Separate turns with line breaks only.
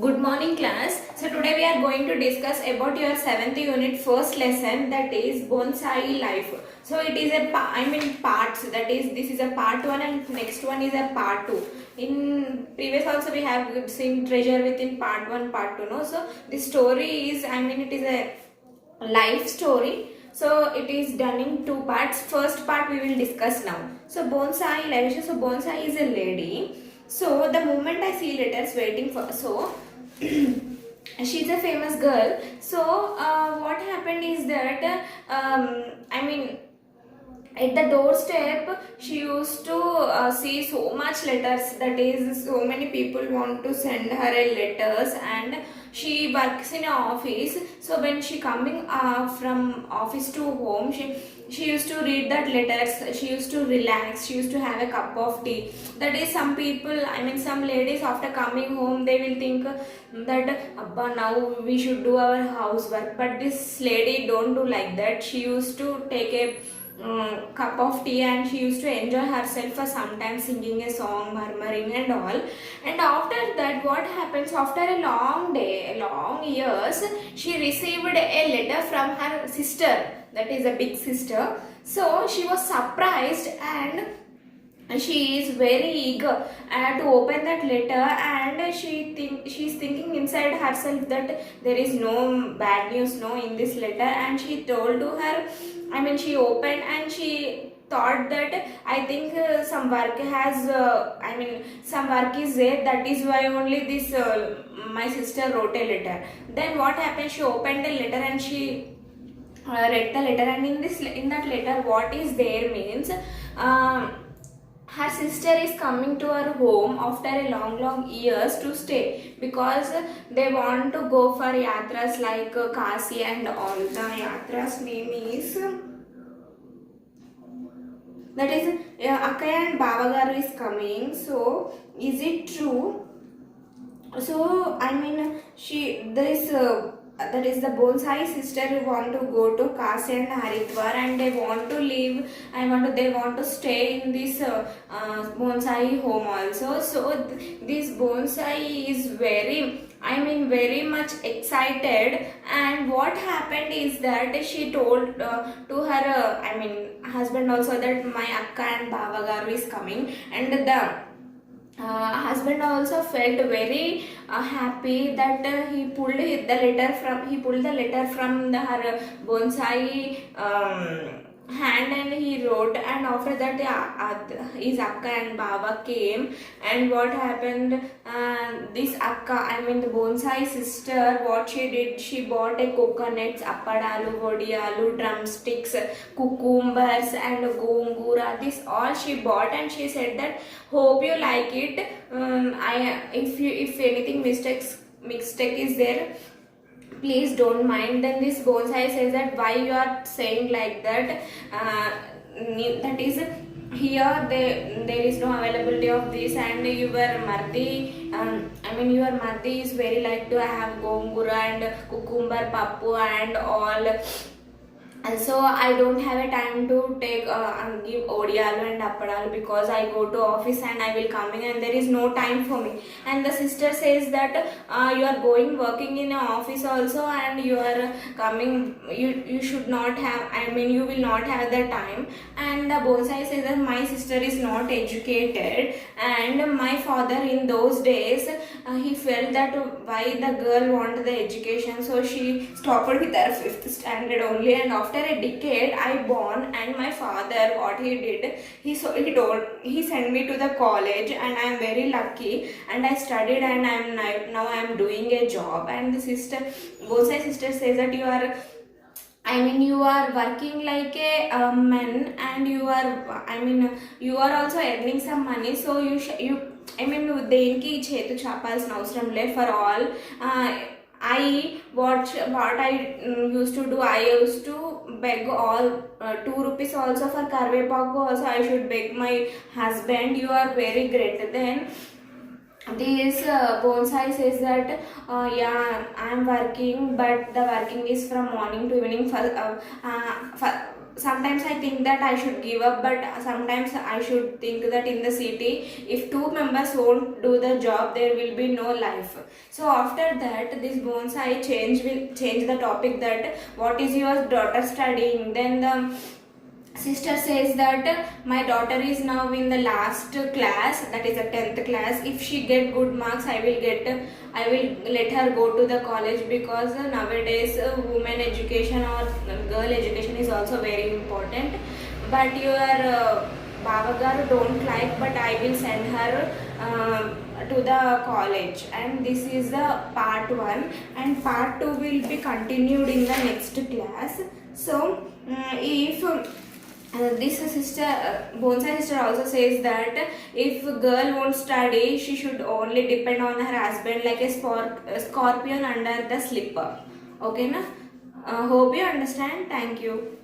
Good morning class. So today we are going to discuss about your 7th unit first lesson, that is bonsai life. So it is a parts, that is this is a part 1 and next one is a part 2. In previous also we have seen treasure within part 1 part 2, no. So this story is it is a life story. So it is done in two parts. First part we will discuss now. So bonsai life. So bonsai is a lady. So the moment I see letters waiting for, so she's a famous girl. So what happened is that at the doorstep she used to see so much letters, that is so many people want to send her a letters, and she works in a office. So when she coming from office to home, she used to read that letters, she used to relax, she used to have a cup of tea. That is, some people, some ladies after coming home they will think that abba now we should do our housework, but this lady don't do like that. She used to take a cup of tea and she used to enjoy herself for sometimes singing a song, murmuring and all. And after that, what happens, after a long day, long years, she received a letter from her sister, that is a big sister. So she was surprised and she is very eager to open that letter, and she's thinking inside herself that there is no bad news, no, in this letter. And she told to her, she opened and she thought that I think some work has some work is there, that is why only this my sister wrote a letter. Then what happened, she opened the letter and she read the letter, and in that letter what is there means, her sister is coming to her home after a long years to stay, because they want to go for yatras like Kasi and all. The yatras name is, that is Akkaya and Bavagaru is coming. So is it true? So she this that is the bonsai sister who want to go to Kasi and Haridwar, and they want to live, they want to stay in this bonsai home also. So this bonsai is very much excited. And what happened is that she told to her husband also that my akka and Bavagaru is coming, and the husband also felt very happy that he pulled the letter from her bonsai hand, and he wrote. And after that his akka and baba came. And what happened, this akka, the bonsai sister, what she did, she bought a coconuts, appadalu, vodiyalu, drumsticks, cucumbers and gongura, this all she bought. And she said that hope you like it. If anything mistake is there, please don't mind. Then this bonsai says that why you are saying like that, that is here there is no availability of this, and your mardi your mardi is very like to have gongura and cucumber pappu and all. And so I don't have a time to take and give odiyalu and appadalu, because I go to office and I will coming and there is no time for me. And the sister says that you are going working in an office also, and you are coming, you should not have, you will not have the time. And the bonsai says that my sister is not educated, and my father in those days he felt that why the girl want the education, so she stopped with her 5th standard only. And after a decade I born, and my father what he did, he sent me to the college, and I am very lucky, and I studied, and now I am doing a job. And the bonsai sister says that you are working like a man, and you are also earning some money, so you నువ్వు దేనికి చేతు చాపాల్సిన అవసరం లే for all. What I used to do, I used to beg all 2 rupees also for karvepaku also I should beg my husband. You are very great. Then this bonsai says that yeah, I am working, but the working is from morning to evening for sometimes I think that I should give up, but sometimes I should think that in the city, if two members won't do the job, there will be no life. So after that, this bonsai change will change the topic that what is your daughter studying. Then the sister says that my daughter is now in the last class, that is a 10th class. If she get good marks, I will let her go to the college, because nowadays women education or girl education is also very important. But your Bavagaru don't like, but I will send her to the college. And this is the part 1, and part 2 will be continued in the next class. So if this sister, bonsai sister also says that if girl won't study, she should only depend on her husband like a scorpion under the slipper. Okay na? Hope you understand. Thank you.